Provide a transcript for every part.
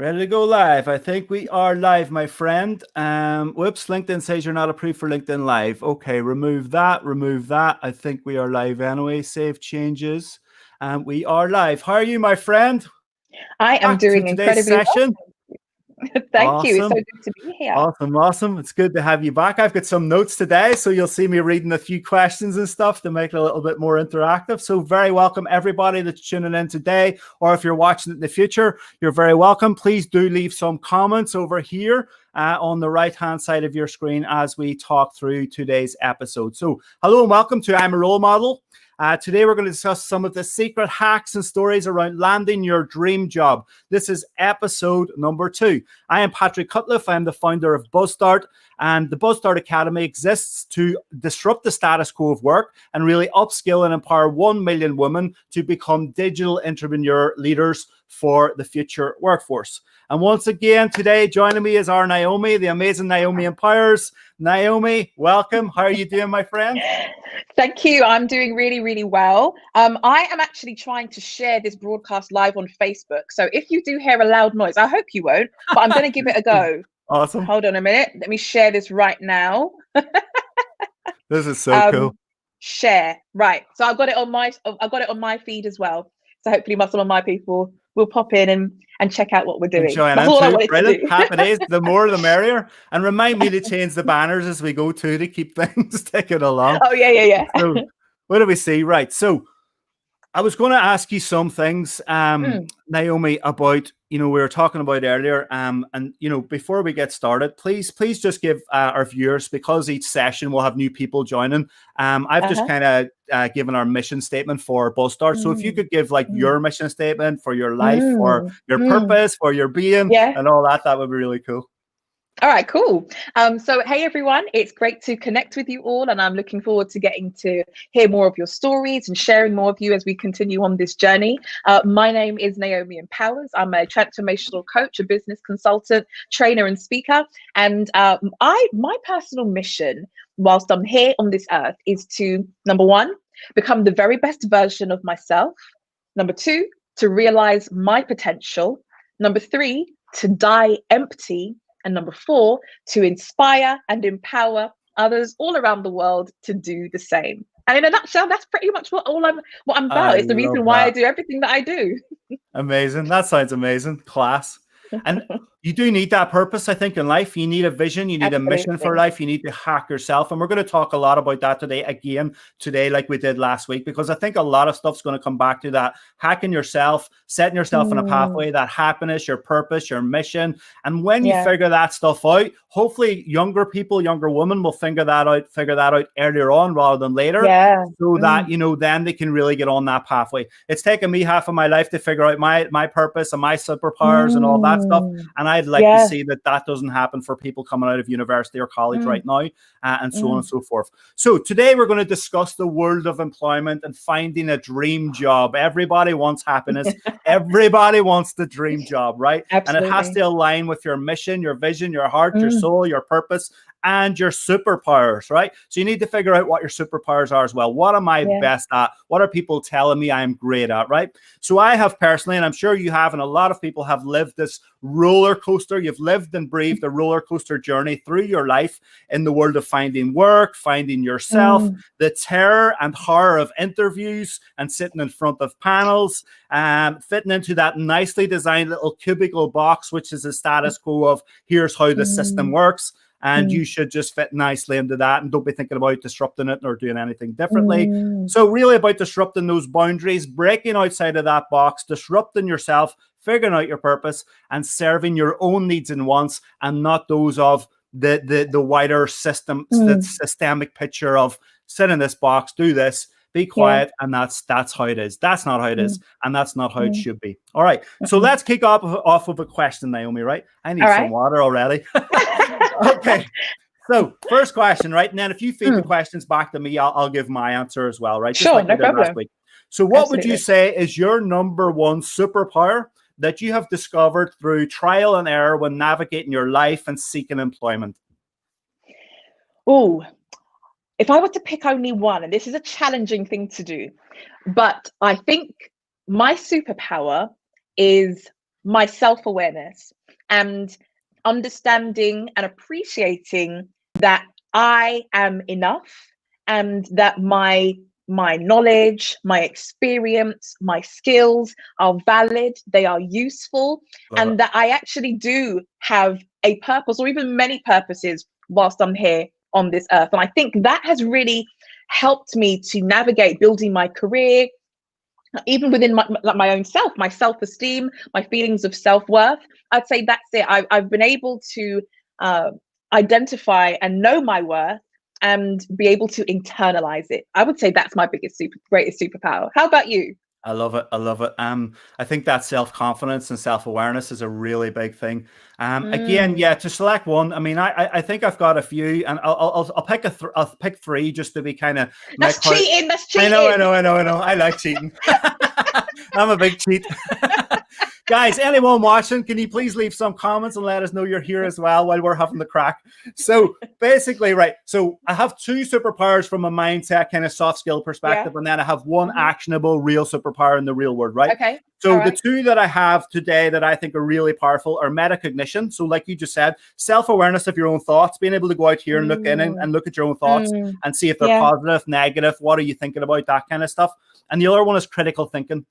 Ready to go live. I think we are live, my friend. Whoops, LinkedIn says you're not approved for LinkedIn Live. Okay, remove that, remove that. I think we are live anyway. Save changes. We are live. How are you, my friend? I am Back to doing today's incredibly session. well. Thank you. It's so Awesome. good to be here. Awesome. It's good to have you back. I've got some notes today, so you'll see me reading a few questions and stuff to make it a little bit more interactive. So very welcome everybody that's tuning in today, or if you're watching it in the future, you're very welcome. Please do leave some comments over here on the right-hand side of your screen as we talk through today's episode. So hello and welcome to I'm a Role Model. Today, we're going to discuss some of the secret hacks and stories around landing your dream job. This is episode number 2. I am Patrick Cutliffe. I'm the founder of BuzzStart, and the BuzzStart Academy exists to disrupt the status quo of work and really upskill and empower 1 million women to become digital entrepreneur leaders for the future workforce. And once again, today, joining me is our Naomi, the amazing Naomi Empowers. Naomi, welcome. How are you doing, my friend? Thank you. I'm doing really, really well. I am actually trying to share this broadcast live on Facebook. So if you do hear a loud noise, I hope you won't, but I'm going to give it a go. Awesome. Hold on a minute. Let me share this right now. This is so cool. Share. Right. So I've got it on my feed as well. So hopefully some of my people will pop in and check out what we're doing. That's all I wanted to do. Happy days. The more the merrier. And remind me to change the banners as we go to keep things ticking along. Oh, yeah. So what do we see? Right. So I was going to ask you some things, Naomi, about, we were talking about earlier. And, before we get started, please just give our viewers, because each session will have new people joining. I've just kind of given our mission statement for BuzzStart. So if you could give your mission statement for your life, for your purpose, for your being and all that, that would be really cool. All right, cool. So, hey, everyone, it's great to connect with you all. And I'm looking forward to getting to hear more of your stories and sharing more of you as we continue on this journey. My name is Naomi Empowers. I'm a transformational coach, a business consultant, trainer and speaker. And my personal mission whilst I'm here on this earth is to, number 1, become the very best version of myself. Number 2, to realize my potential. Number 3, to die empty. And number 4, to inspire and empower others all around the world to do the same. And in a nutshell, that's pretty much what I'm about. It's the reason why I do everything that I do. Amazing. That sounds amazing. Class. And you do need that purpose, I think, in life. You need a vision. You need a mission for life. You need to hack yourself. And we're going to talk a lot about that today, like we did last week, because I think a lot of stuff's going to come back to that. Hacking yourself, setting yourself in a pathway, that happiness, your purpose, your mission. And when you figure that stuff out, hopefully younger people, younger women will figure that out earlier on rather than later. So that, then they can really get on that pathway. It's taken me half of my life to figure out my purpose and my superpowers and all that stuff. And I'd like to see that doesn't happen for people coming out of university or college right now, and so on and so forth. So today we're going to discuss the world of employment and finding a dream job. Everybody wants happiness. Everybody wants the dream job, right? Absolutely. And it has to align with your mission, your vision, your heart, your soul, your purpose, and your superpowers, right? So you need to figure out what your superpowers are as well. What am I best at? What are people telling me I'm great at, right? So I have personally, and I'm sure you have, and a lot of people have lived this roller coaster. You've lived and breathed a roller coaster journey through your life in the world of finding work, finding yourself, the terror and horror of interviews and sitting in front of panels, fitting into that nicely designed little cubicle box, which is a status quo of here's how the system works. And you should just fit nicely into that and don't be thinking about disrupting it or doing anything differently. So really about disrupting those boundaries, breaking outside of that box, disrupting yourself, figuring out your purpose and serving your own needs and wants and not those of the wider system, the systemic picture of sit in this box, do this, be quiet, and that's how it is. That's not how it is, and that's not how it should be. All right, so let's kick off of a question, Naomi, right? I need some water already. Okay, so first question, right? And then if you feed the questions back to me, I'll give my answer as well, right? Sure, no problem. Last week. So what would you say is your number 1 superpower that you have discovered through trial and error when navigating your life and seeking employment? Oh, if I were to pick only one, and this is a challenging thing to do, but I think my superpower is my self-awareness and understanding and appreciating that I am enough, and that my knowledge, my experience, my skills are valid, they are useful, and that I actually do have a purpose, or even many purposes, whilst I'm here on this earth. And I think that has really helped me to navigate building my career, even within my own self, my self-esteem, my feelings of self-worth. I'd say that's it. I've been able to identify and know my worth and be able to internalize it. I would say that's my greatest superpower. How about you? I love it. I love it. I think that self-confidence and self-awareness is a really big thing. Again, yeah, to select one. I mean, I think I've got a few, and I'll pick I'll pick three just to be kind of. That's cheating. That's cheating. I know. I like cheating. I'm a big cheat. Guys, anyone watching, can you please leave some comments and let us know you're here as well while we're having the crack? So basically, right. So I have two superpowers from a mindset, kind of soft skill perspective, and then I have one actionable, real superpower in the real world, right? Okay. So the two that I have today that I think are really powerful are metacognition. So like you just said, self-awareness of your own thoughts, being able to go out here and look in and look at your own thoughts and see if they're positive, negative, what are you thinking about, that kind of stuff. And the other one is critical thinking.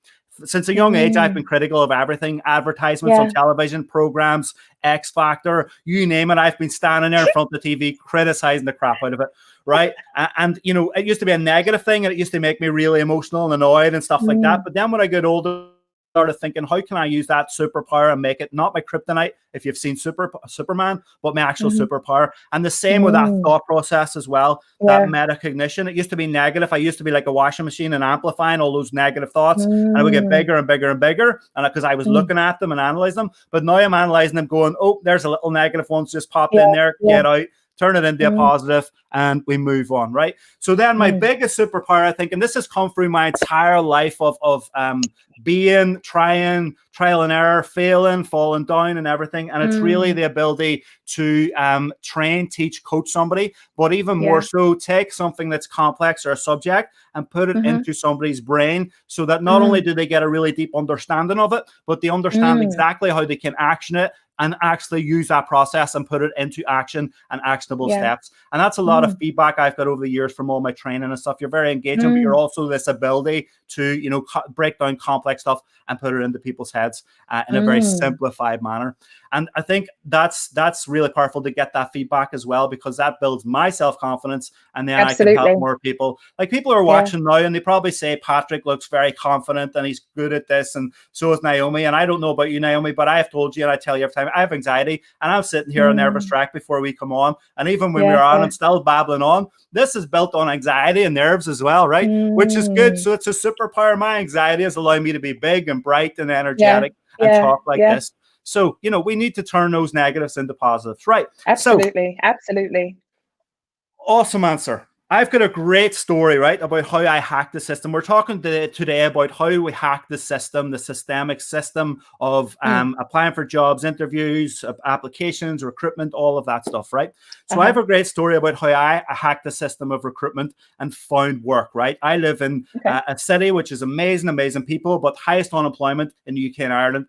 Since a young age, I've been critical of everything, advertisements on television, programs, X Factor, you name it. I've been standing there in front of the TV criticizing the crap out of it, right? And you know, it used to be a negative thing, and it used to make me really emotional and annoyed and stuff like that. But then when I get older, started thinking, how can I use that superpower and make it not my kryptonite, if you've seen Superman, but my actual superpower. And the same with that thought process as well, that metacognition. It used to be negative. I used to be like a washing machine and amplifying all those negative thoughts, and it would get bigger and bigger and bigger, and because I was looking at them and analyzing them. But now I'm analyzing them going, oh, there's a little negative one's just popped in there, get out, turn it into a positive, and we move on, right? So then my biggest superpower, I think, and this has come through my entire life of being, trying, trial and error, failing, falling down and everything. And it's really the ability to train, teach, coach somebody, but even more so take something that's complex or a subject and put it into somebody's brain, so that not only do they get a really deep understanding of it, but they understand exactly how they can action it and actually use that process and put it into action and actionable steps. And that's a lot of feedback I've got over the years from all my training and stuff. You're very engaging, but you're also this ability to, you know, break down complex stuff and put it into people's heads in a very simplified manner. And I think that's really powerful to get that feedback as well, because that builds my self-confidence, and then I can help more people. Like, people are watching now and they probably say, Patrick looks very confident and he's good at this, and so is Naomi. And I don't know about you, Naomi, but I have told you, and I tell you every time, I have anxiety, and I'm sitting here a nervous wreck before we come on. And even when we're on, I'm still babbling on. This is built on anxiety and nerves as well, right? Which is good. So it's a superpower. My anxiety is allowing me to be big and bright and energetic and talk like this. So, you know, we need to turn those negatives into positives, right? Absolutely. Absolutely. Awesome answer. I've got a great story, right, about how I hacked the system. We're talking today about how we hack the system, the systemic system of applying for jobs, interviews, applications, recruitment, all of that stuff, right? So I have a great story about how I hacked the system of recruitment and found work, right? I live in a city which is amazing, amazing people, but highest unemployment in the UK and Ireland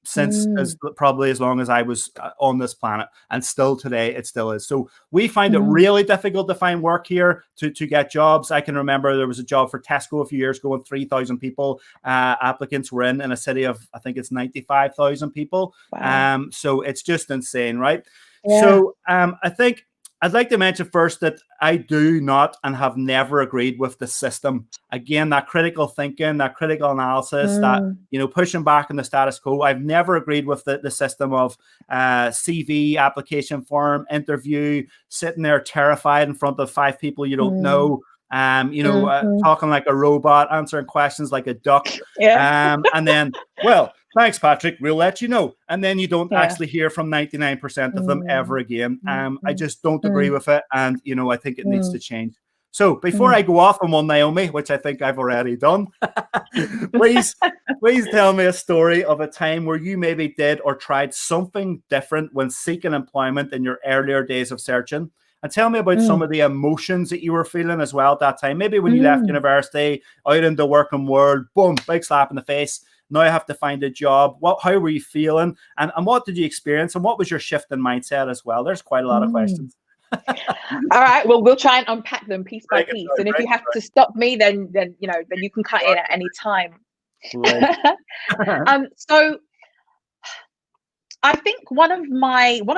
since probably as long as I was on this planet, and still today it still is. So we find it really difficult to find work here, to get jobs. I can remember there was a job for Tesco a few years ago, and 3,000 people applicants were in a city of, I think it's 95,000 people. Wow. So it's just insane, right? So I think I'd like to mention first that I do not and have never agreed with the system. Again, that critical thinking, that critical analysis, that, you know, pushing back on the status quo. I've never agreed with the system of CV, application form, interview, sitting there terrified in front of 5 people you don't know. You know, talking like a robot, answering questions like a duck. And then, well, thanks, Patrick, we'll let you know. And then you don't actually hear from 99% of them ever again. I just don't agree with it. And, you know, I think it needs to change. So before I go off on one, Naomi, which I think I've already done, please tell me a story of a time where you maybe did or tried something different when seeking employment in your earlier days of searching. And tell me about some of the emotions that you were feeling as well at that time. Maybe when you left university, out in the working world, boom, big slap in the face. Now I have to find a job. How were you feeling? And what did you experience? And what was your shift in mindset as well? There's quite a lot of questions. All right. Well, we'll try and unpack them piece by piece. And if you have to stop me, then you can cut in at any time. So I think one of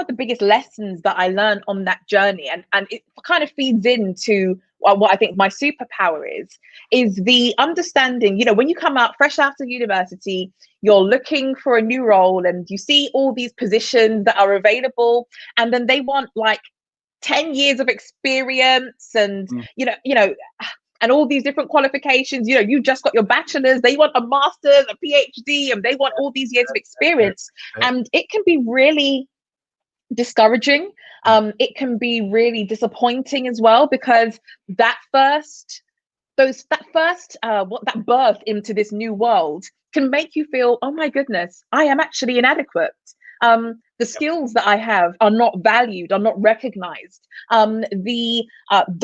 the biggest lessons that I learned on that journey, and it kind of feeds into what I think my superpower is the understanding, when you come out fresh out of university, you're looking for a new role and you see all these positions that are available, and then they want like 10 years of experience and, and all these different qualifications. You just got your bachelor's, they want a master's, a PhD, and they want all these years of experience. And it can be really discouraging. It can be really disappointing as well, because that birth into this new world can make you feel, oh my goodness, I am actually inadequate. The skills that I have are not valued, are not recognized. The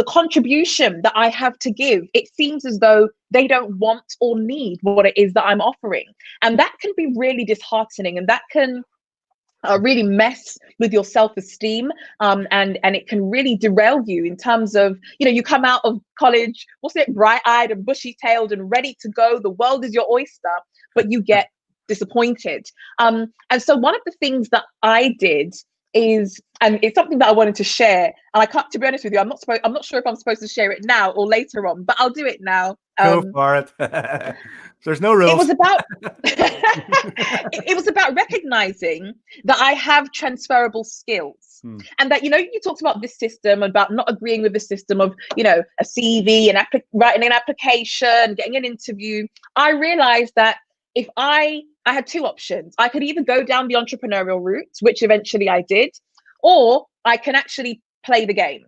contribution that I have to give, it seems as though they don't want or need what it is that I'm offering. And that can be really disheartening, and that can really mess with your self-esteem, and it can really derail you in terms of, you come out of college, bright-eyed and bushy-tailed and ready to go. The world is your oyster, but you get disappointed. And so one of the things that I did is, and it's something that I wanted to share, and I can't, to be honest with you, I'm not sure if I'm supposed to share it now or later on, but I'll do it now. Go for it. There's no rules. It was about recognizing that I have transferable skills, and that, you talked about this system, about not agreeing with the system of, a CV and writing an application, getting an interview. I realized that if I had two options. I could either go down the entrepreneurial route, which eventually I did, or I can actually play the game.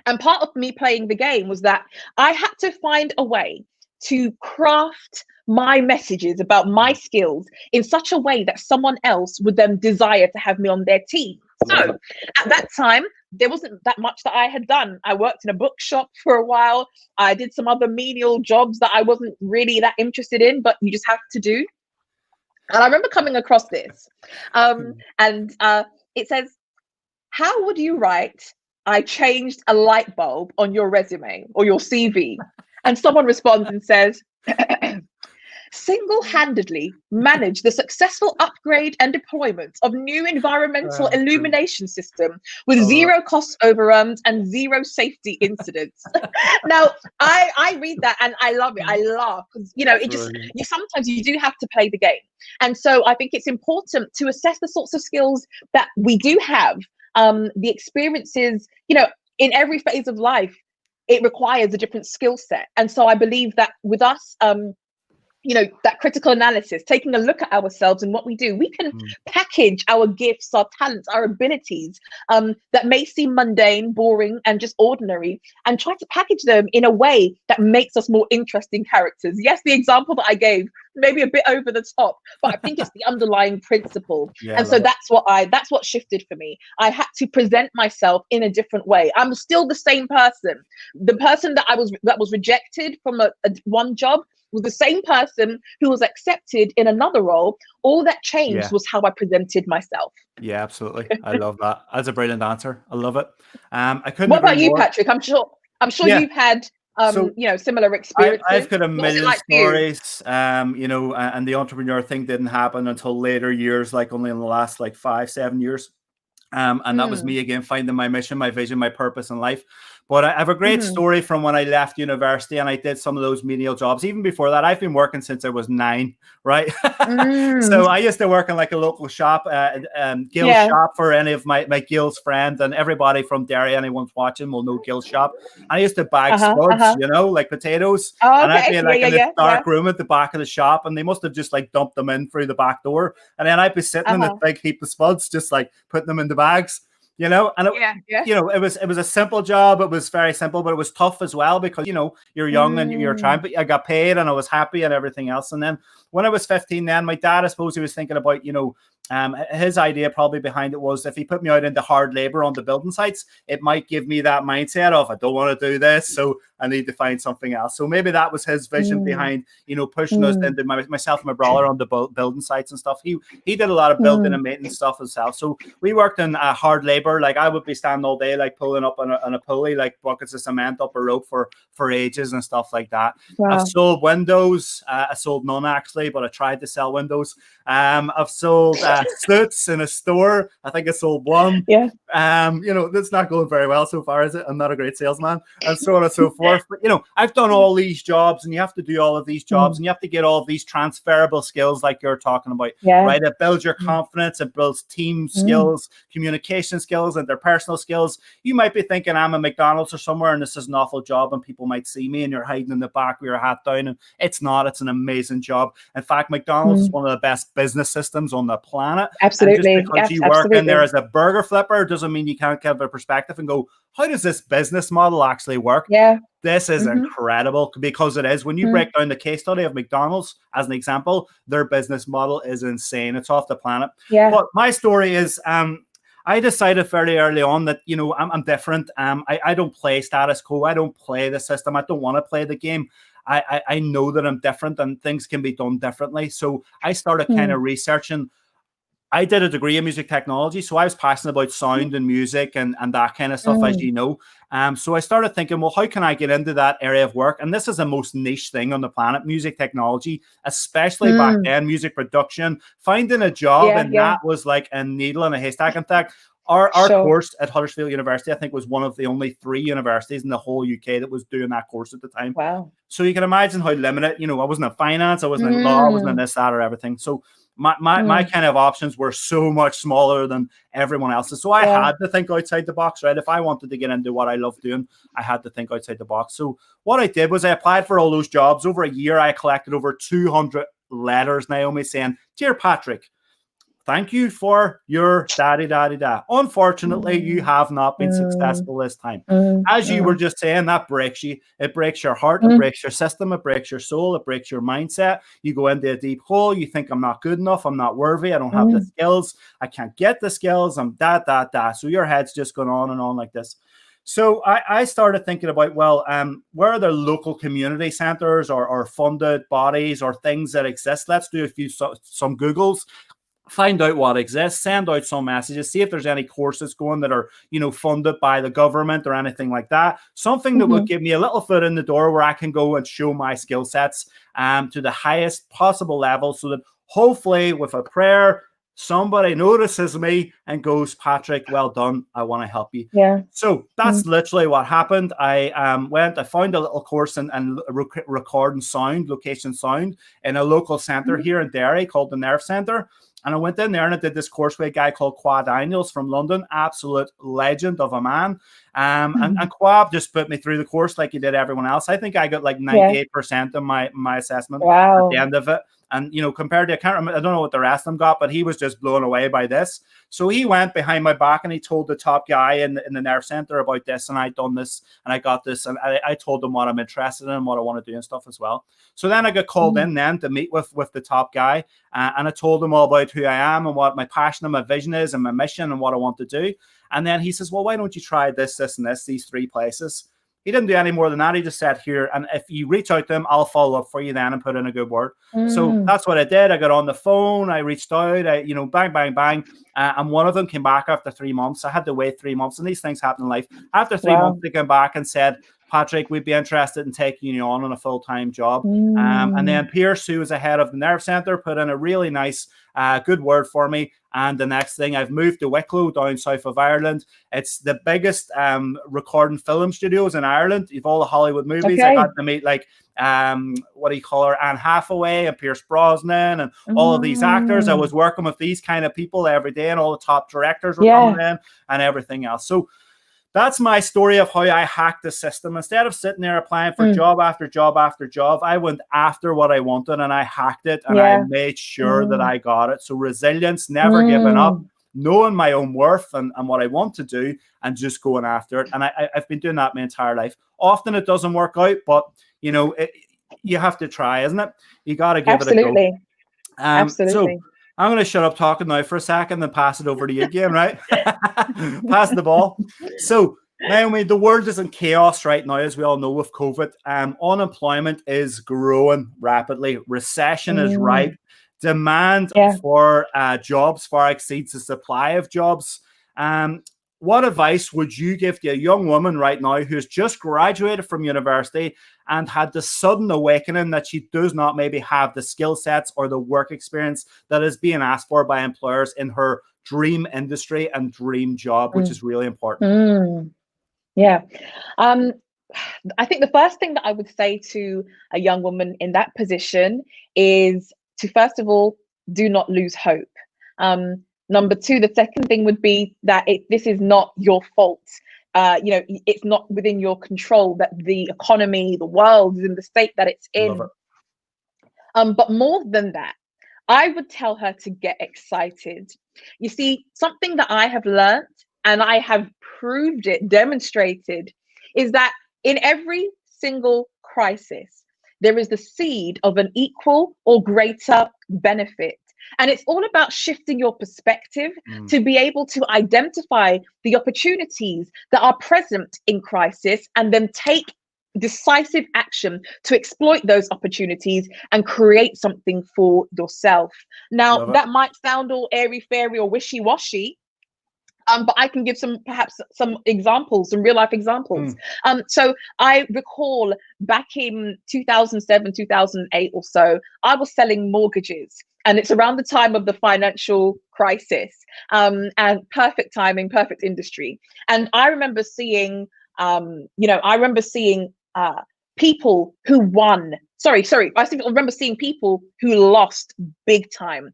And part of me playing the game was that I had to find a way to craft my messages about my skills in such a way that someone else would then desire to have me on their team. So at that time, there wasn't that much that I had done. I worked in a bookshop for a while. I did some other menial jobs that I wasn't really that interested in, but you just have to do. And I remember coming across this, and it says, how would you write, I changed a light bulb on your resume or your CV? And someone responds and says, single-handedly manage the successful upgrade and deployment of new environmental illumination system with zero cost overruns and zero safety incidents. Now, I read that and I love it. I laugh because, sometimes you do have to play the game. And so I think it's important to assess the sorts of skills that we do have, the experiences, in every phase of life. It requires a different skill set. And so I believe that with us, that critical analysis, taking a look at ourselves and what we do, we can package our gifts, our talents, our abilities that may seem mundane, boring, and just ordinary, and try to package them in a way that makes us more interesting characters. Yes, the example that I gave, maybe a bit over the top, but I think it's the underlying principle. And so that's what shifted for me. I had to present myself in a different way. I'm still the same person. The person that was rejected from one job was the same person who was accepted in another role. All that changed was how I presented myself. Yeah, absolutely. I love that. That's a brilliant answer. I love it. I couldn't. What about you, Patrick? I'm sure you've had similar experiences. I've got a million stories. And the entrepreneur thing didn't happen until later years, like only in the last 5-7 years. And that was me again, finding my mission, my vision, my purpose in life. But I have a great story from when I left university and I did some of those menial jobs. Even before that, I've been working since I was 9, right? So I used to work in a local shop, Gill's shop, for any of my Gill's friends, and everybody from Derry, anyone's watching will know Gill's shop. I used to bag spuds, like potatoes. And I'd be in this dark room at the back of the shop, and they must have just dumped them in through the back door. And then I'd be sitting in this big heap of spuds, just putting them in the bags. And it was a simple job. It was very simple, but it was tough as well because, you're young and you're trying, but I got paid and I was happy and everything else. And then when I was 15, then my dad, I suppose he was thinking about, His idea probably behind it was if he put me out into hard labor on the building sites, it might give me that mindset of I don't want to do this, so I need to find something else. So maybe that was his vision behind, pushing us into myself and my brother on the building sites and stuff. He did a lot of building and maintenance stuff himself. So we worked in hard labor. Like I would be standing all day, like pulling up on a pulley, like buckets of cement up a rope for ages and stuff like that. Wow. I've sold windows. I sold none actually, but I tried to sell windows. I've sold suits in a store. I think I sold one. Yeah. That's not going very well so far, is it? I'm not a great salesman, and so on and so forth. But I've done all these jobs, and you have to do all of these jobs, and you have to get all of these transferable skills, like you're talking about, right? It builds your confidence, it builds team skills, communication skills, and their personal skills. You might be thinking I'm a McDonald's or somewhere, and this is an awful job, and people might see me, and you're hiding in the back with your hat down, and it's not. It's an amazing job. In fact, McDonald's is one of the best business systems on the planet. Absolutely. And just because you work in there as a burger flipper doesn't mean you can't give a perspective and go, how does this business model actually work? Yeah. This is incredible, because it is. When you break down the case study of McDonald's as an example, their business model is insane. It's off the planet. Yeah. But my story is I decided fairly early on that, I'm different. I don't play status quo. I don't play the system. I don't want to play the game. I know that I'm different and things can be done differently. So I started kind of researching. I did a degree in music technology, so I was passionate about sound and music and that kind of stuff, as you know. So I started thinking, well, how can I get into that area of work? And this is the most niche thing on the planet, music technology, especially back then, music production, finding a job, that was like a needle in a haystack. In fact, our course at Huddersfield University, I think, was one of the only 3 universities in the whole UK that was doing that course at the time. Wow. So you can imagine how limited, I wasn't in finance, I wasn't in law, I wasn't in this, that, or everything. So my kind of options were so much smaller than everyone else's. So I had to think outside the box, right? If I wanted to get into what I love doing, I had to think outside the box. So what I did was I applied for all those jobs. Over a year, I collected over 200 letters, Naomi, saying, "Dear Patrick, thank you for your da-di-da-di-da. Unfortunately, you have not been successful this time." As you were just saying, that breaks you. It breaks your heart. It breaks your system. It breaks your soul. It breaks your mindset. You go into a deep hole. You think, I'm not good enough. I'm not worthy. I don't have the skills. I can't get the skills. I'm da. So your head's just going on and on like this. So I started thinking about, well, where are there local community centers or funded bodies or things that exist? Let's do some Googles. Find out what exists, send out some messages, see if there's any courses going that are, funded by the government or anything like that. Something that would give me a little foot in the door where I can go and show my skill sets to the highest possible level, so that hopefully with a prayer, somebody notices me and goes, "Patrick, well done. I want to help you." Yeah. So that's literally what happened. I found a little course in recording sound, location sound, in a local center here in Derry called the Nerve Center. And I went in there and I did this course with a guy called Qua Daniels from London, absolute legend of a man. And Qua just put me through the course like he did everyone else. I think I got like 98% of my assessment at the end of it. And, compared to, I don't know what the rest of them got, but he was just blown away by this. So he went behind my back and he told the top guy in the Nerve Center about this. And I'd done this and I got this. And I told him what I'm interested in and what I want to do and stuff as well. So then I got called in then to meet with the top guy. And I told him all about who I am and what my passion and my vision is and my mission and what I want to do. And then he says, "Well, why don't you try this, this, and this, these 3 places?" He didn't do any more than that. He just said, "Here, and if you reach out to them, I'll follow up for you then and put in a good word." So that's what I did. I got on the phone. I reached out. Bang, bang, bang. And one of them came back after 3 months. I had to wait 3 months, and these things happen in life. After 3 months, they came back and said, "Patrick, we'd be interested in taking you on a full-time job." And then Pierce, who was the head of the Nerve Center, put in a really nice, good word for me. And the next thing, I've moved to Wicklow down south of Ireland. It's the biggest recording film studios in Ireland. You've all the Hollywood movies. I got to meet what do you call her, Anne Hathaway and Pierce Brosnan and all of these actors. I was working with these kind of people every day, and all the top directors were coming in and everything else. So that's my story of how I hacked the system. Instead of sitting there applying for job after job after job, I went after what I wanted and I hacked it, and I made sure that I got it. So resilience, never giving up, knowing my own worth and what I want to do, and just going after it. And I've been doing that my entire life. Often it doesn't work out, but you have to try, isn't it? You got to give it a go. Absolutely. So I'm going to shut up talking now for a second and pass it over to you again, right? Pass the ball. So, Naomi, the world is in chaos right now, as we all know, with COVID. Unemployment is growing rapidly. Recession is ripe. Demand for jobs far exceeds the supply of jobs. What advice would you give to a young woman right now who's just graduated from university and had the sudden awakening that she does not maybe have the skill sets or the work experience that is being asked for by employers in her dream industry and dream job, which is really important? Yeah. I think the first thing that I would say to a young woman in that position is to, first of all, do not lose hope. Number two, the second thing would be that this is not your fault. It's not within your control that the economy, the world is in the state that it's in. But more than that, I would tell her to get excited. You see, something that I have learned, and I have proved it, demonstrated, is that in every single crisis, there is the seed of an equal or greater benefit. And it's all about shifting your perspective to be able to identify the opportunities that are present in crisis and then take decisive action to exploit those opportunities and create something for yourself. Now, that might sound all airy-fairy or wishy-washy, but I can give perhaps some examples, some real life examples. So I recall back in 2007, 2008 or so, I was selling mortgages, and it's around the time of the financial crisis, and perfect timing, perfect industry. And I remember seeing, people who won. I remember seeing people who lost big time.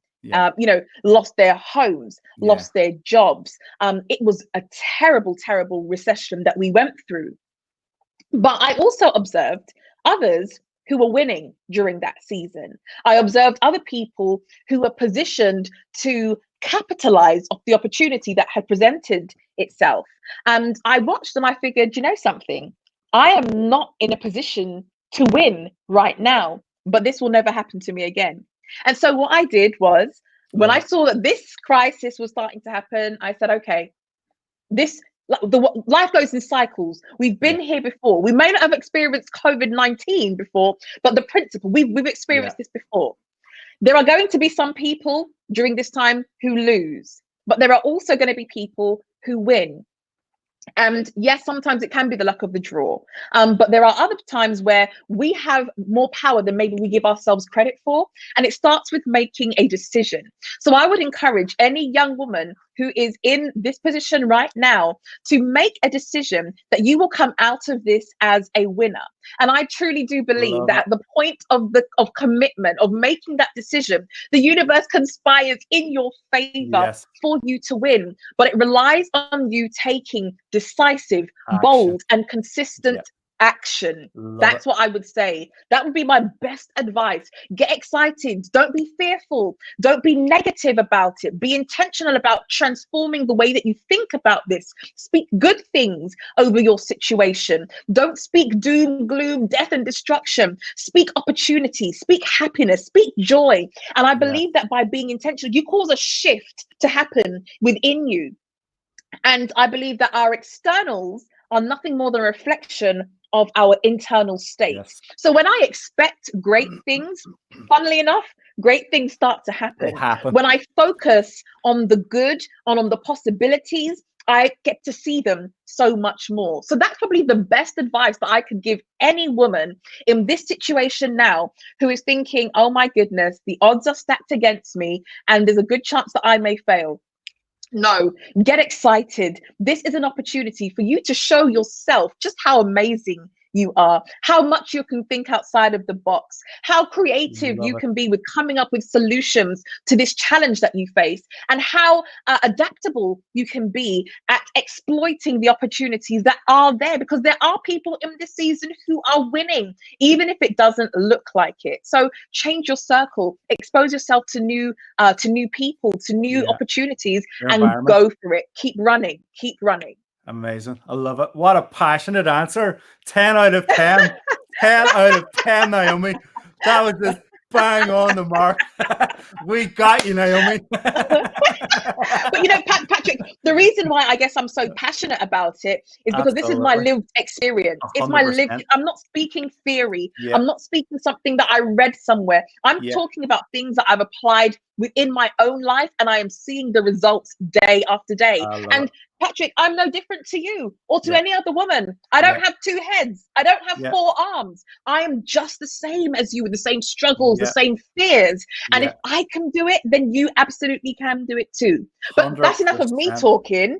Lost their homes, lost their jobs. It was a terrible, terrible recession that we went through. But I also observed others who were winning during that season. I observed other people who were positioned to capitalize off the opportunity that had presented itself. And I watched them, I figured, you know something, I am not in a position to win right now, but this will never happen to me again. And so what I did was, when I saw that this crisis was starting to happen, I said, okay, life goes in cycles. We've been here before. We may not have experienced COVID-19 before, but the principle, we've experienced this before. There are going to be some people during this time who lose, but there are also going to be people who win. And yes, sometimes it can be the luck of the draw. But there are other times where we have more power than maybe we give ourselves credit for. And it starts with making a decision. So I would encourage any young woman who is in this position right now to make a decision that you will come out of this as a winner. And I truly do believe that at the point of commitment, of making that decision, the universe conspires in your favor for you to win. But it relies on you taking decisive, bold, and consistent action. That's what I would say. That would be my best advice. Get excited. Don't be fearful. Don't be negative about it. Be intentional about transforming the way that you think about this. Speak good things over your situation. Don't speak doom, gloom, death, and destruction. Speak opportunity. Speak happiness. Speak joy. And I believe that by being intentional, you cause a shift to happen within you. And I believe that our externals are nothing more than a reflection of our internal state. So when I expect great things, funnily enough, great things start to happen. When I focus on the good, on the possibilities, I get to see them so much more. So that's probably the best advice that I could give any woman in this situation now who is thinking, oh my goodness, the odds are stacked against me and there's a good chance that I may fail. No, get excited. This is an opportunity for you to show yourself just how amazing you are, how much you can think outside of the box, how creative you can be with coming up with solutions to this challenge that you face, and how adaptable you can be at exploiting the opportunities that are there, because there are people in this season who are winning, even if it doesn't look like it. So change your circle, expose yourself to new people, to new opportunities, and go for it. Keep running, keep running. Amazing. I love it. What a passionate answer. 10 out of 10. 10 out of 10, Naomi. That was just Bang on the mark. We got you, Naomi. But you know, Patrick, the reason why I guess I'm so passionate about it is because this is my lived experience. It's my 100%. lived. I'm not speaking theory. Yeah. I'm not speaking something that I read somewhere. I'm talking about things that I've applied within my own life, and I am seeing the results day after day. And Patrick, I'm no different to you or to any other woman. I don't have two heads. I don't have four arms. I am just the same as you, with the same struggles, the same fears. And if I can do it, then you absolutely can do it too. But 100%. That's enough of me talking.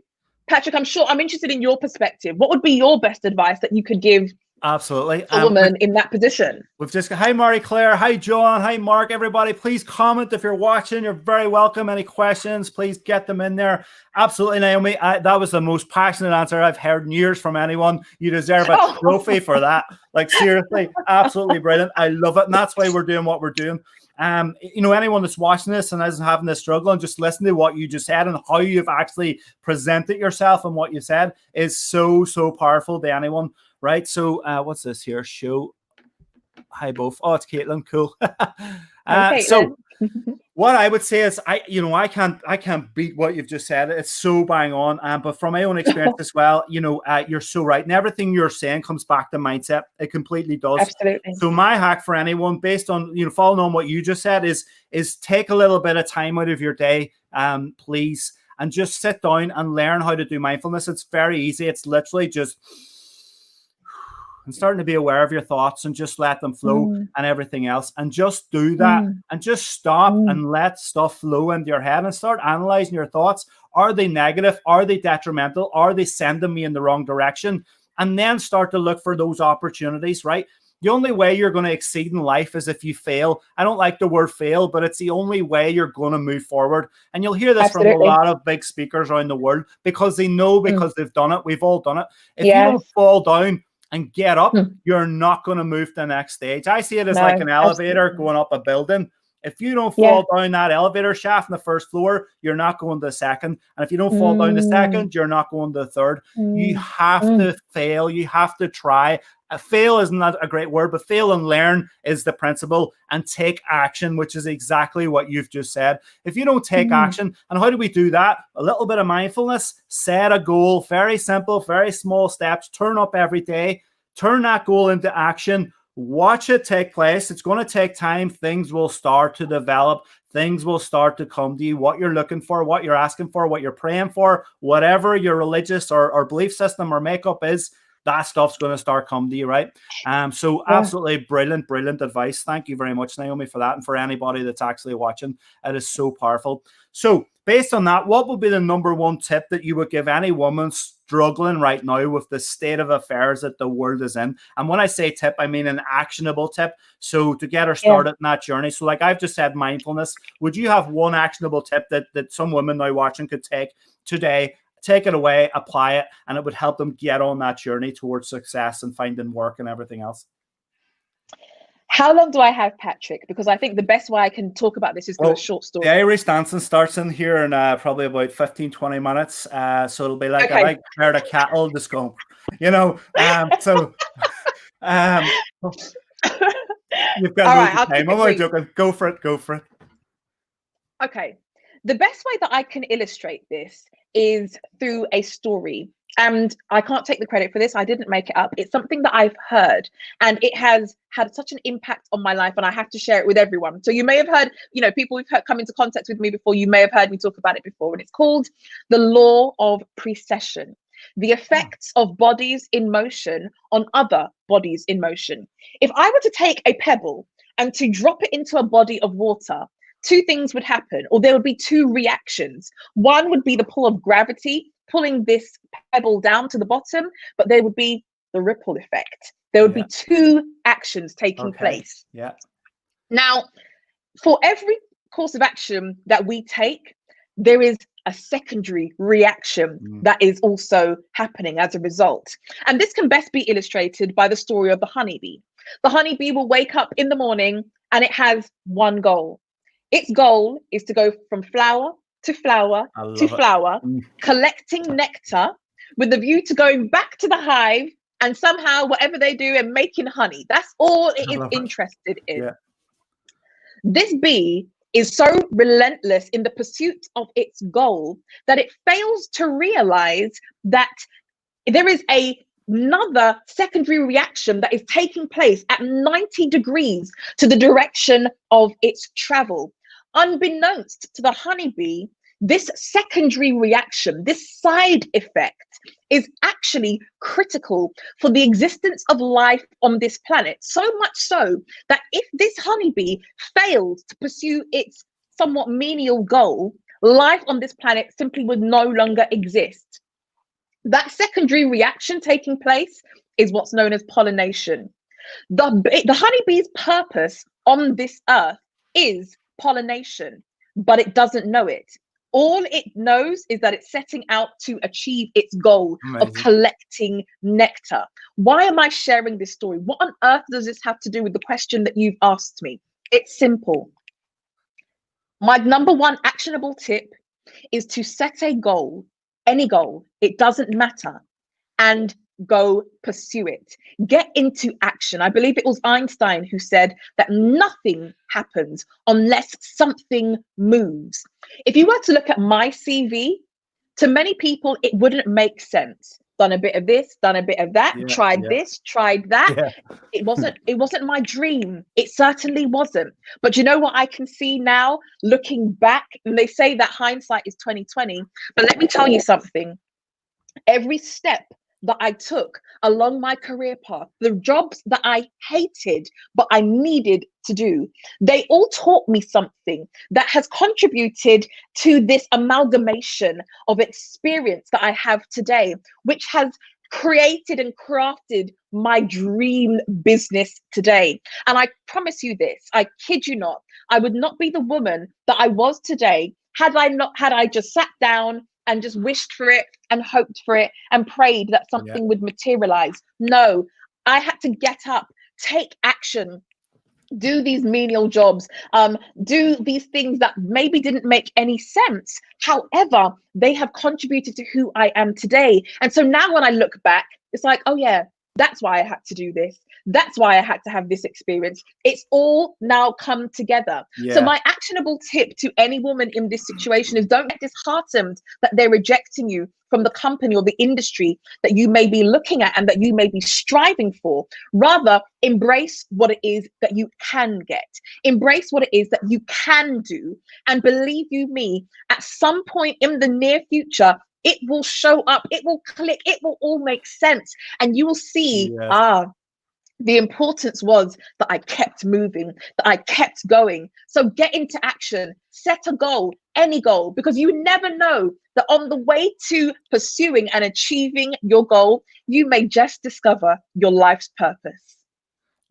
Patrick, I'm interested in your perspective. What would be your best advice that you could give absolutely a woman in that position? We've just got, hi Marie Claire, hi John, hi Mark, everybody. Please comment if you're watching. You're very welcome. Any questions, please get them in there. Absolutely, Naomi. That was the most passionate answer I've heard in years from anyone. You deserve a trophy for that. Like, seriously, absolutely brilliant. I love it. And that's why we're doing what we're doing. You know, anyone that's watching this and isn't having this struggle, and just listen to what you just said and how you've actually presented yourself and what you said is so powerful to anyone, right? So what's this here? Show. Hi both. Oh, it's Caitlin. Cool. So what I would say is, I can't beat what you've just said. It's so bang on. But from my own experience as well, you're so right. And everything you're saying comes back to mindset. It completely does. Absolutely. So my hack for anyone, based on, following on what you just said, is take a little bit of time out of your day, please, and just sit down and learn how to do mindfulness. It's very easy. It's literally just and starting to be aware of your thoughts and just let them flow and everything else, and just do that and just stop and let stuff flow into your head and start analyzing your thoughts. Are they negative? Are they detrimental? Are they sending me in the wrong direction? And then start to look for those opportunities, right? The only way you're going to exceed in life is if you fail. I don't like the word fail, but it's the only way you're going to move forward. And you'll hear this from a lot of big speakers around the world, because they know, because they've done it. We've all done it. If you don't fall down and get up, you're not going to move to the next stage. I see it as like an elevator going up a building. If you don't fall down that elevator shaft in the first floor, you're not going to the second. And if you don't fall down the second, you're not going to the third. You have to fail. You have to try. Fail is not a great word, but fail and learn is the principle, and take action, which is exactly what you've just said. If you don't take action, and how do we do that? A little bit of mindfulness, set a goal, very simple, very small steps, turn up every day, turn that goal into action, watch it take place. It's going to take time. Things will start to develop. Things will start to come to you. What you're looking for, what you're asking for, what you're praying for, whatever your religious or belief system or makeup is, that stuff's going to start coming to you, right? So absolutely brilliant advice. Thank you very much, Naomi, for that. And for anybody that's actually watching, it is so powerful. So based on that, what would be the number one tip that you would give any woman struggling right now with the state of affairs that the world is in? And when I say tip, I mean an actionable tip. So to get her started in that journey. So like I've just said, mindfulness. Would you have one actionable tip that some women now watching could take today? Take it away, apply it, and it would help them get on that journey towards success and finding work and everything else. How long do I have, Patrick? Because I think the best way I can talk about this is through a short story. The Irish dancing starts in here in probably about 15-20 minutes. So it'll be like a herd of cattle just going, you've got no time. I'm only joking. Go for it. Okay. The best way that I can illustrate this is through a story. And I can't take the credit for this. I didn't make it up. It's something that I've heard, and it has had such an impact on my life, and I have to share it with everyone. So you may have heard, people who've come into contact with me before, you may have heard me talk about it before, and it's called the law of precession. The effects of bodies in motion on other bodies in motion. If I were to take a pebble and to drop it into a body of water, two things would happen, or there would be two reactions. One would be the pull of gravity pulling this pebble down to the bottom, but there would be the ripple effect. There would be two actions taking place. Yeah. Now, for every course of action that we take, there is a secondary reaction that is also happening as a result. And this can best be illustrated by the story of the honeybee. The honeybee will wake up in the morning and it has one goal. Its goal is to go from flower to flower to flower, collecting nectar with the view to going back to the hive and somehow whatever they do and making honey. That's all it is interested in. Yeah. This bee is so relentless in the pursuit of its goal that it fails to realize that there is another secondary reaction that is taking place at 90 degrees to the direction of its travel. Unbeknownst to the honeybee, this secondary reaction, this side effect, is actually critical for the existence of life on this planet. So much so that if this honeybee failed to pursue its somewhat menial goal, life on this planet simply would no longer exist. That secondary reaction taking place is what's known as pollination. The honeybee's purpose on this earth is pollination, but it doesn't know it. All it knows is that it's setting out to achieve its goal of collecting nectar. Why am I sharing this story? What on earth does this have to do with the question that you've asked me? It's simple. My number one actionable tip is to set a goal, any goal, it doesn't matter, and go pursue it. Get into action. I believe it was Einstein who said that nothing happens unless something moves. If you were to look at my CV, to many people, it wouldn't make sense. Done a bit of this, done a bit of that, tried this, tried that. It wasn't my dream. It certainly wasn't. But you know what I can see now, looking back, and they say that hindsight is 20/20, but let me tell you something. Every step that I took along my career path, the jobs that I hated, but I needed to do, they all taught me something that has contributed to this amalgamation of experience that I have today, which has created and crafted my dream business today. And I promise you this, I kid you not, I would not be the woman that I was today had I just sat down and just wished for it and hoped for it and prayed that something would materialize. No, I had to get up, take action, do these menial jobs, do these things that maybe didn't make any sense. However, they have contributed to who I am today. And so now when I look back, it's like, oh yeah, that's why I had to do this. That's why I had to have this experience. It's all now come together. So my actionable tip to any woman in this situation is don't get disheartened that they're rejecting you from the company or the industry that you may be looking at and that you may be striving for. Rather, embrace what it is that you can get. Embrace what it is that you can do. And believe you me, at some point in the near future, it will show up, it will click, it will all make sense. And you will see, the importance was that I kept moving, that I kept going. So get into action, set a goal, any goal, because you never know that on the way to pursuing and achieving your goal, you may just discover your life's purpose.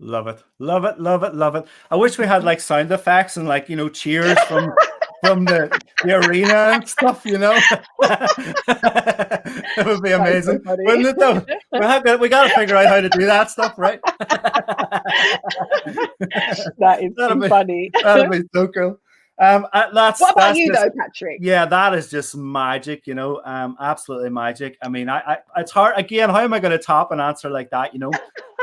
Love it, love it, love it, love it. I wish we had like sound effects and like, you know, cheers from the arena and stuff, you know. It would be amazing, so wouldn't it though? We got to figure out how to do that stuff, right? That is funny. That'll be so cool. What about you though, Patrick? Yeah, that is just magic, you know, absolutely magic. I mean, it's hard again. How am I going to top an answer like that, you know?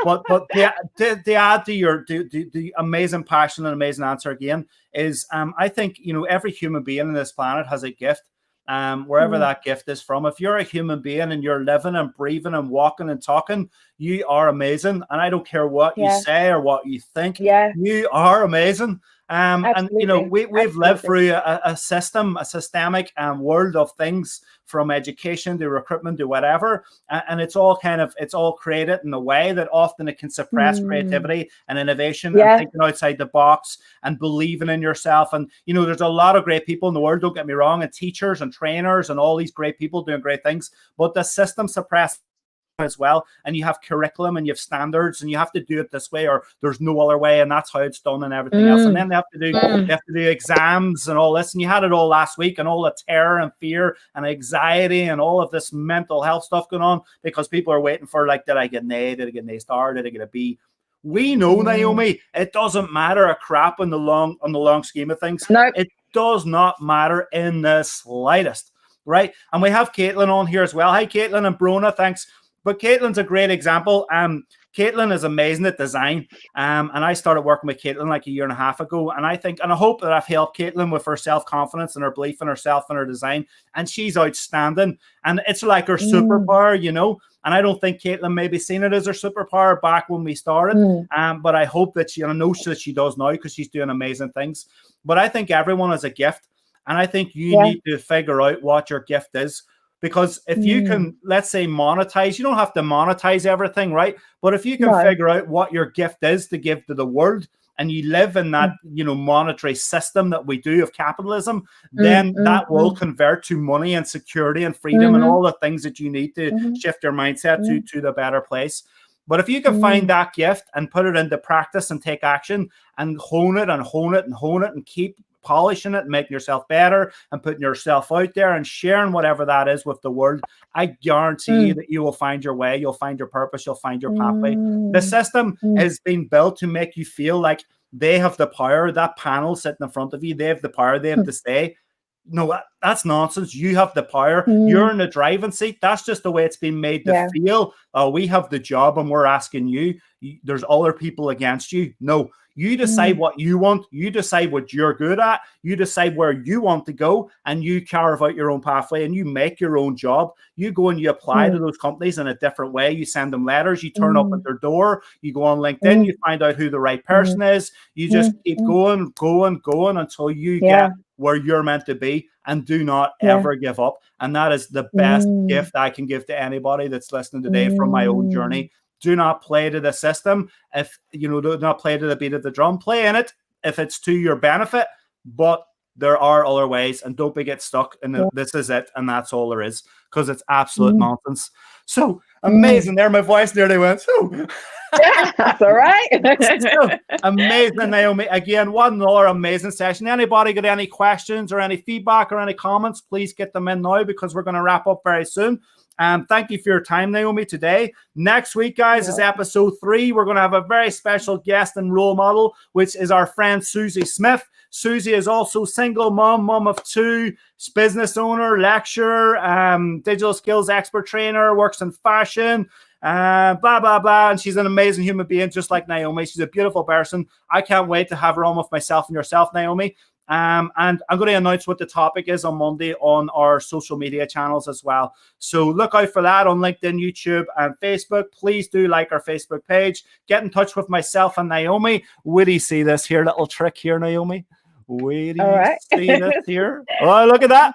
But the add to your the amazing passion and amazing answer again is I think, you know, every human being on this planet has a gift. Wherever that gift is from. If you're a human being and you're living and breathing and walking and talking, you are amazing. And I don't care what you say or what you think, you are amazing. And you know, we've lived through a systemic world of things, from education to recruitment to whatever, and it's all created in a way that often it can suppress creativity and innovation and thinking outside the box and believing in yourself. And you know, there's a lot of great people in the world, don't get me wrong, and teachers and trainers and all these great people doing great things, but the system suppresses as well, and you have curriculum and you have standards and you have to do it this way or there's no other way, and that's how it's done and everything else. And then they have to do exams and all this, and you had it all last week, and all the terror and fear and anxiety and all of this mental health stuff going on because people are waiting for, like, did I get an A, did I get an A star, did I get a B? We know, Naomi, it doesn't matter a crap on the long scheme of things. It does not matter in the slightest, right? And we have Caitlin on here as well. Hi Caitlin and Brona, thanks. But Caitlin's a great example. Caitlin is amazing at design. And I started working with Caitlin like a year and a half ago. And I think, and I hope that I've helped Caitlin with her self-confidence and her belief in herself and her design. And she's outstanding. And it's like her superpower, you know. And I don't think Caitlin maybe seen it as her superpower back when we started. But I hope that I know that she does now, because she's doing amazing things. But I think everyone has a gift. And I think you need to figure out what your gift is. Because if you can, let's say, monetize, you don't have to monetize everything, right? But if you can figure out what your gift is to give to the world, and you live in that, you know, monetary system that we do of capitalism, then that will convert to money and security and freedom and all the things that you need to shift your mindset to the better place. But if you can find that gift and put it into practice and take action and hone it and hone it and hone it and keep polishing it and making yourself better and putting yourself out there and sharing whatever that is with the world, I guarantee you that you will find your way, you'll find your purpose, you'll find your pathway. The system is being built to make you feel like they have the power. That panel sitting in front of you, they have the power, they have to stay. No, that's nonsense. You have the power. You're in the driving seat. That's just the way it's been made to feel. We have the job and we're asking you. There's other people against you. No, you decide what you want. You decide what you're good at. You decide where you want to go, and you carve out your own pathway and you make your own job. You go and you apply to those companies in a different way. You send them letters. You turn up at their door. You go on LinkedIn. You find out who the right person is. You just keep going until you get where you're meant to be, and do not ever give up. And that is the best gift I can give to anybody that's listening today from my own journey. Do not play to the system. If you know, do not play to the beat of the drum. Play in it if it's to your benefit, but there are other ways, and don't get stuck in this is it and that's all there is, because it's absolute nonsense. So amazing. There, my voice nearly went. So that's all right. So, amazing, Naomi. Again, what another amazing session. Anybody got any questions or any feedback or any comments, please get them in now, because we're going to wrap up very soon. Thank you for your time, Naomi, today. Next week, guys, is episode 3. We're going to have a very special guest and role model, which is our friend Susie Smith. Susie is also single mom of 2, business owner, lecturer, digital skills expert trainer, works in fashion, blah, blah, blah. And she's an amazing human being, just like Naomi. She's a beautiful person. I can't wait to have her on with myself and yourself, Naomi. And I'm going to announce what the topic is on Monday on our social media channels as well. So look out for that on LinkedIn, YouTube, and Facebook. Please do like our Facebook page. Get in touch with myself and Naomi. Would you see this here little trick here, Naomi? Wait, do you see this here? Oh, look at that.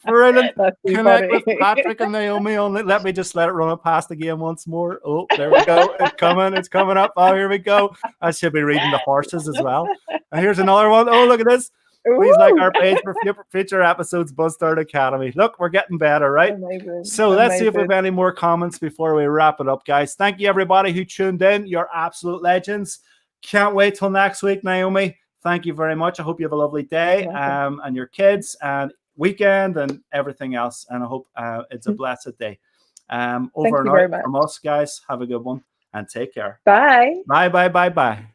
Brilliant. Connect with Patrick and Naomi only. Let me just let it run it past again once more. Oh, there we go. It's coming up. Oh, here we go. I should be reading the horses as well. And here's another one. Oh, look at this. Please like our page for future episodes, Buzzstart Academy. Look, we're getting better, right? Amazing. So let's see if we have any more comments before we wrap it up, guys. Thank you, everybody who tuned in. You're absolute legends. Can't wait till next week, Naomi. Thank you very much. I hope you have a lovely day and your kids and weekend and everything else. And I hope it's a blessed day. Over and out from us, guys. Have a good one and take care. Bye. Bye.